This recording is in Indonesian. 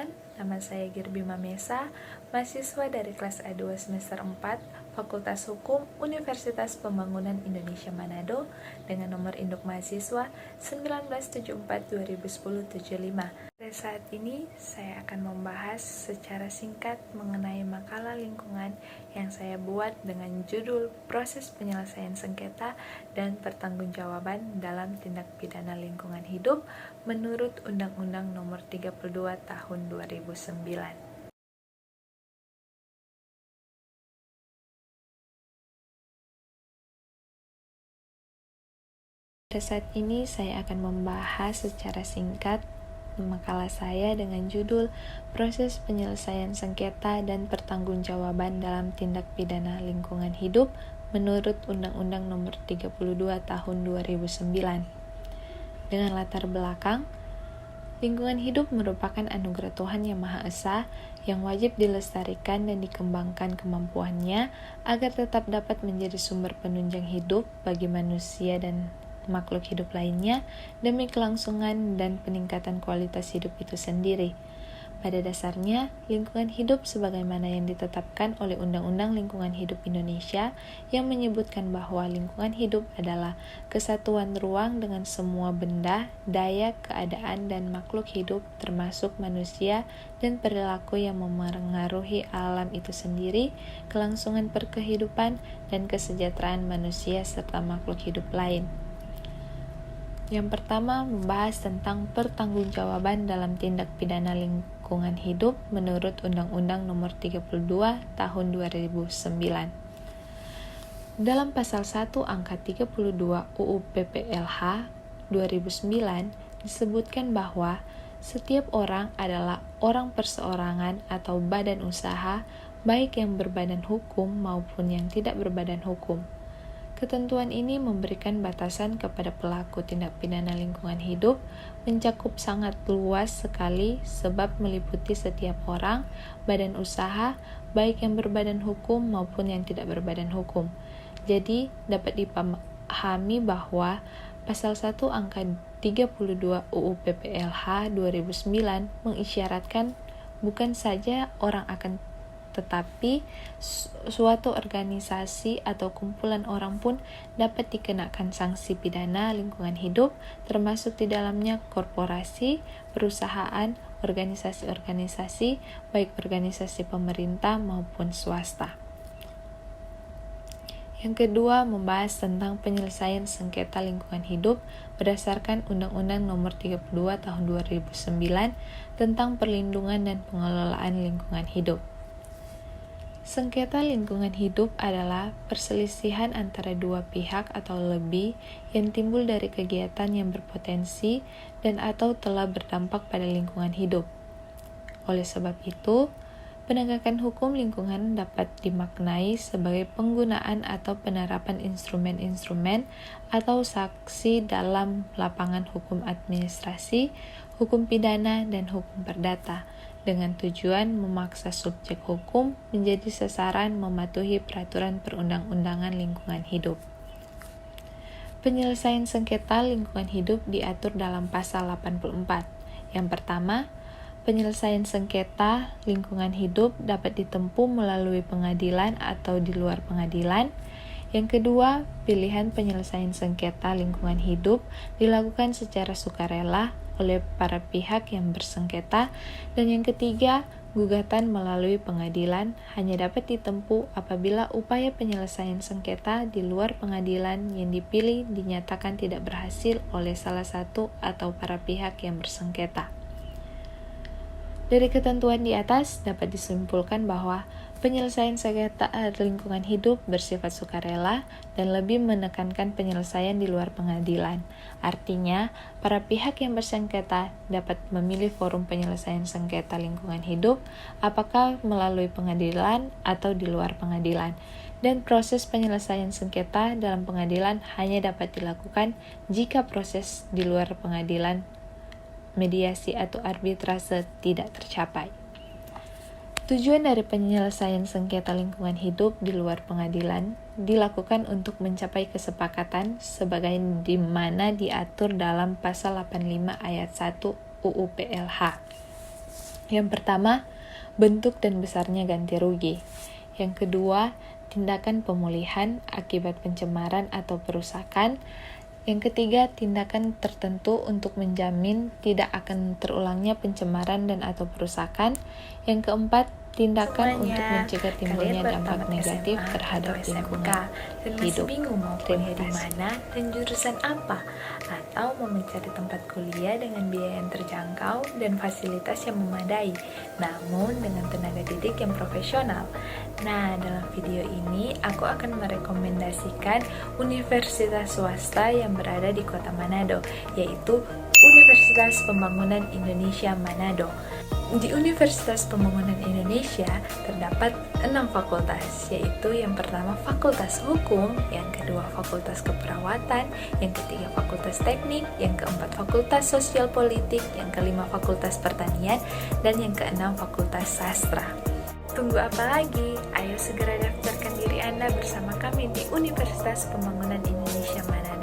perkenalkan, nama saya Girbima Mesa, mahasiswa dari kelas A2 semester 4, Fakultas Hukum Universitas Pembangunan Indonesia Manado, dengan nomor induk mahasiswa 1974-2010-75. Pada saat ini, saya akan membahas secara singkat mengenai makalah lingkungan yang saya buat dengan judul Proses Penyelesaian Sengketa dan Pertanggungjawaban dalam Tindak Pidana Lingkungan Hidup menurut Undang-Undang Nomor 32 Tahun 2009. Pada saat ini saya akan membahas secara singkat makalah saya dengan judul Proses Penyelesaian Sengketa dan Pertanggungjawaban dalam Tindak Pidana Lingkungan Hidup menurut Undang-Undang Nomor 32 Tahun 2009. Dengan latar belakang, lingkungan hidup merupakan anugerah Tuhan Yang Maha Esa yang wajib dilestarikan dan dikembangkan kemampuannya agar tetap dapat menjadi sumber penunjang hidup bagi manusia dan makhluk hidup lainnya demi kelangsungan dan peningkatan kualitas hidup itu sendiri. Pada dasarnya, lingkungan hidup sebagaimana yang ditetapkan oleh Undang-Undang Lingkungan Hidup Indonesia yang menyebutkan bahwa lingkungan hidup adalah kesatuan ruang dengan semua benda, daya, keadaan, dan makhluk hidup termasuk manusia dan perilaku yang memengaruhi alam itu sendiri, kelangsungan perkehidupan, dan kesejahteraan manusia serta makhluk hidup lain. Yang pertama, membahas tentang pertanggungjawaban dalam tindak pidana lingkungan hidup menurut Undang-Undang Nomor 32 Tahun 2009. Dalam pasal 1 angka 32 UU PPLH 2009 disebutkan bahwa setiap orang adalah orang perseorangan atau badan usaha, baik yang berbadan hukum maupun yang tidak berbadan hukum. Ketentuan ini memberikan batasan kepada pelaku tindak pidana lingkungan hidup, mencakup sangat luas sekali sebab meliputi setiap orang, badan usaha, baik yang berbadan hukum maupun yang tidak berbadan hukum. Jadi, dapat dipahami bahwa Pasal 1 angka 32 UU PPLH 2009 mengisyaratkan bukan saja orang akan tetapi suatu organisasi atau kumpulan orang pun dapat dikenakan sanksi pidana lingkungan hidup, termasuk di dalamnya korporasi, perusahaan, organisasi-organisasi, baik organisasi pemerintah maupun swasta. Yang kedua, membahas tentang penyelesaian sengketa lingkungan hidup berdasarkan Undang-Undang Nomor 32 Tahun 2009 tentang perlindungan dan pengelolaan lingkungan hidup. Sengketa lingkungan hidup adalah perselisihan antara dua pihak atau lebih yang timbul dari kegiatan yang berpotensi dan atau telah berdampak pada lingkungan hidup. Oleh sebab itu, penegakan hukum lingkungan dapat dimaknai sebagai penggunaan atau penerapan instrumen-instrumen atau saksi dalam lapangan hukum administrasi, hukum pidana, dan hukum perdata, dengan tujuan memaksa subjek hukum menjadi sasaran mematuhi peraturan perundang-undangan lingkungan hidup. Penyelesaian sengketa lingkungan hidup diatur dalam pasal 84. Yang pertama, penyelesaian sengketa lingkungan hidup dapat ditempuh melalui pengadilan atau di luar pengadilan. Yang kedua, pilihan penyelesaian sengketa lingkungan hidup dilakukan secara sukarela oleh para pihak yang bersengketa. Dan yang ketiga, gugatan melalui pengadilan hanya dapat ditempuh apabila upaya penyelesaian sengketa di luar pengadilan yang dipilih dinyatakan tidak berhasil oleh salah satu atau para pihak yang bersengketa. Dari ketentuan di atas dapat disimpulkan bahwa penyelesaian sengketa lingkungan hidup bersifat sukarela dan lebih menekankan penyelesaian di luar pengadilan. Artinya, para pihak yang bersengketa dapat memilih forum penyelesaian sengketa lingkungan hidup, apakah melalui pengadilan atau di luar pengadilan. Dan proses penyelesaian sengketa dalam pengadilan hanya dapat dilakukan jika proses di luar pengadilan, mediasi atau arbitrase tidak tercapai. Tujuan dari penyelesaian sengketa lingkungan hidup di luar pengadilan dilakukan untuk mencapai kesepakatan sebagai di mana diatur dalam pasal 85 ayat 1 UU PLH. Yang pertama, bentuk dan besarnya ganti rugi. Yang kedua, tindakan pemulihan akibat pencemaran atau perusakan. Yang ketiga, tindakan tertentu untuk menjamin tidak akan terulangnya pencemaran dan atau perusakan. Yang keempat, tindakan untuk mencegah timbulnya dampak negatif terhadap lingkungan hidup. Bingung mau kuliah di mana dan jurusan apa, atau mau mencari tempat kuliah dengan biaya yang terjangkau dan fasilitas yang memadai, namun dengan tenaga didik yang profesional. Nah, dalam video ini aku akan merekomendasikan universitas swasta yang berada di Kota Manado, yaitu Universitas Pembangunan Indonesia Manado. Di Universitas Pembangunan Indonesia terdapat 6 fakultas, yaitu yang pertama Fakultas Hukum, yang kedua Fakultas Keperawatan, yang ketiga Fakultas Teknik, yang keempat Fakultas Sosial Politik, yang kelima Fakultas Pertanian, dan yang keenam Fakultas Sastra. Tunggu apa lagi? Ayo segera daftarkan diri Anda bersama kami di Universitas Pembangunan Indonesia Manado.